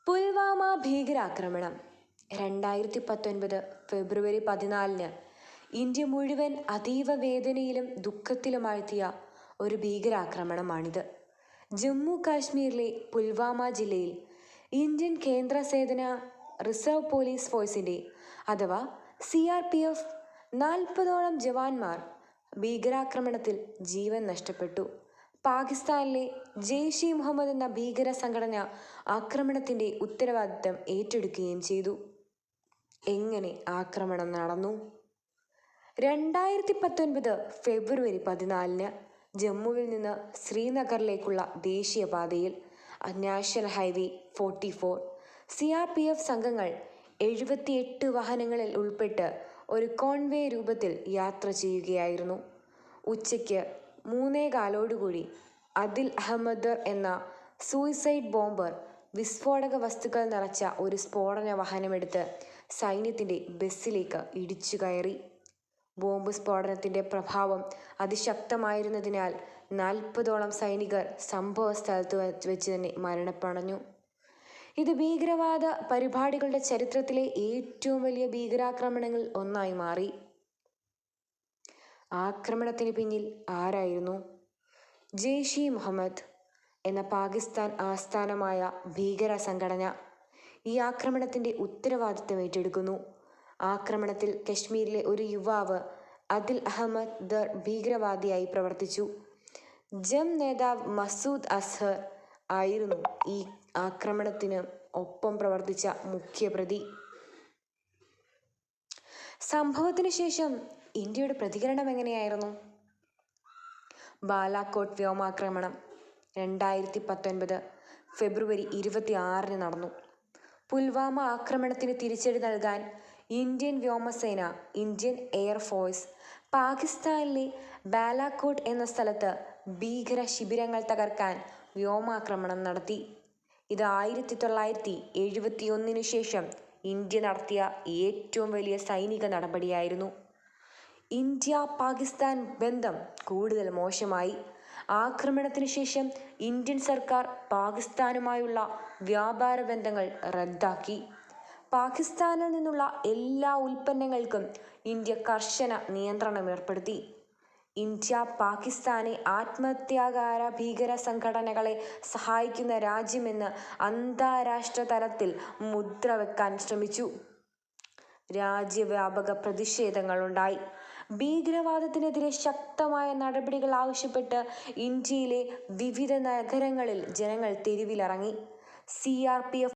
പുൽവാമ ഭീകരാക്രമണം 2019 ഫെബ്രുവരി 14 ഇന്ത്യ മുഴുവൻ അതീവ വേദനയിലും ദുഃഖത്തിലുമാഴ്ത്തിയ ഒരു ഭീകരാക്രമണമാണിത്. ജമ്മു കാശ്മീരിലെ പുൽവാമ ജില്ലയിൽ ഇന്ത്യൻ കേന്ദ്രസേന റിസർവ് പോലീസ് ഫോഴ്സിൻ്റെ അഥവാ CRPF 40ഓളം ജവാന്മാർ ഭീകരാക്രമണത്തിൽ ജീവൻ നഷ്ടപ്പെട്ടു. പാകിസ്ഥാനിലെ ജെയ്ഷെ മുഹമ്മദ് എന്ന ഭീകര സംഘടന ആക്രമണത്തിൻ്റെ ഉത്തരവാദിത്തം ഏറ്റെടുക്കുകയും ചെയ്തു. എങ്ങനെ ആക്രമണം നടന്നു? 2019 ഫെബ്രുവരി 14 ജമ്മുവിൽ നിന്ന് ശ്രീനഗറിലേക്കുള്ള ദേശീയപാതയിൽ നാഷണൽ ഹൈവേ 44 CRPF സംഘങ്ങൾ 78 വാഹനങ്ങളിൽ ഉൾപ്പെട്ട് ഒരു കോൺവേ രൂപത്തിൽ യാത്ര ചെയ്യുകയായിരുന്നു. ഉച്ചയ്ക്ക് 3:15 അദിൽ അഹമ്മദ് ദർ എന്ന സൂയിസൈഡ് ബോംബർ വിസ്ഫോടക വസ്തുക്കൾ നിറച്ച ഒരു സ്ഫോടന വാഹനമെടുത്ത് സൈന്യത്തിൻ്റെ ബസ്സിലേക്ക് ഇടിച്ചു കയറി. ബോംബ് സ്ഫോടനത്തിൻ്റെ പ്രഭാവം അതിശക്തമായിരുന്നതിനാൽ 40ഓളം സൈനികർ സംഭവ സ്ഥലത്ത് വെച്ച് തന്നെ മരണമടഞ്ഞു. ഇത് ഭീകരവാദ പരിപാടികളുടെ ചരിത്രത്തിലെ ഏറ്റവും വലിയ ഭീകരാക്രമണങ്ങളിൽ ഒന്നായി മാറി. ആക്രമണത്തിന് പിന്നിൽ ആരായിരുന്നു? ജെയ്ഷെ മുഹമ്മദ് എന്ന പാകിസ്ഥാൻ ആസ്ഥാനമായ ഭീകര സംഘടന ഈ ആക്രമണത്തിൻ്റെ ഉത്തരവാദിത്തം ഏറ്റെടുക്കുന്നു. ആക്രമണത്തിൽ കശ്മീരിലെ ഒരു യുവാവ് അദിൽ അഹമ്മദ് ദർ ഭീകരവാദിയായി പ്രവർത്തിച്ചു. ജം നേതാവ് മസൂദ് അസ്ഹർ ആയിരുന്നു ഈ ആക്രമണത്തിന് ഒപ്പം പ്രവർത്തിച്ച മുഖ്യപ്രതി. സംഭവത്തിന് ശേഷം ഇന്ത്യയുടെ പ്രതികരണം എങ്ങനെയായിരുന്നു? ബാലാക്കോട്ട് വ്യോമാക്രമണം 2019 ഫെബ്രുവരി 26 നടന്നു. പുൽവാമ ആക്രമണത്തിന് തിരിച്ചടി നൽകാൻ ഇന്ത്യൻ വ്യോമസേന, ഇന്ത്യൻ എയർഫോഴ്സ് പാകിസ്ഥാനിലെ ബാലാക്കോട്ട് എന്ന സ്ഥലത്ത് ഭീകര ശിബിരങ്ങൾ തകർക്കാൻ വ്യോമാക്രമണം നടത്തി. ഇത് 1971 ശേഷം ഇന്ത്യ നടത്തിയ ഏറ്റവും വലിയ സൈനിക നടപടിയായിരുന്നു. ഇന്ത്യ പാകിസ്ഥാൻ ബന്ധം കൂടുതൽ മോശമായി. ആക്രമണത്തിന് ശേഷം ഇന്ത്യൻ സർക്കാർ പാകിസ്ഥാനുമായുള്ള വ്യാപാര ബന്ധങ്ങൾ റദ്ദാക്കി. പാകിസ്ഥാനിൽ നിന്നുള്ള എല്ലാ ഉൽപ്പന്നങ്ങൾക്കും ഇന്ത്യ കർശന നിയന്ത്രണം ഏർപ്പെടുത്തി. ഇന്ത്യ പാകിസ്ഥാനെ ആത്മഹത്യാകാര ഭീകര സംഘടനകളെ സഹായിക്കുന്ന രാജ്യമെന്ന് അന്താരാഷ്ട്ര തലത്തിൽ മുദ്ര വെക്കാൻ ശ്രമിച്ചു. രാജ്യവ്യാപക പ്രതിഷേധങ്ങളുണ്ടായി. ഭീകരവാദത്തിനെതിരെ ശക്തമായ നടപടികൾ ആവശ്യപ്പെട്ട് ഇന്ത്യയിലെ വിവിധ നഗരങ്ങളിൽ ജനങ്ങൾ തെരുവിലിറങ്ങി. CRPF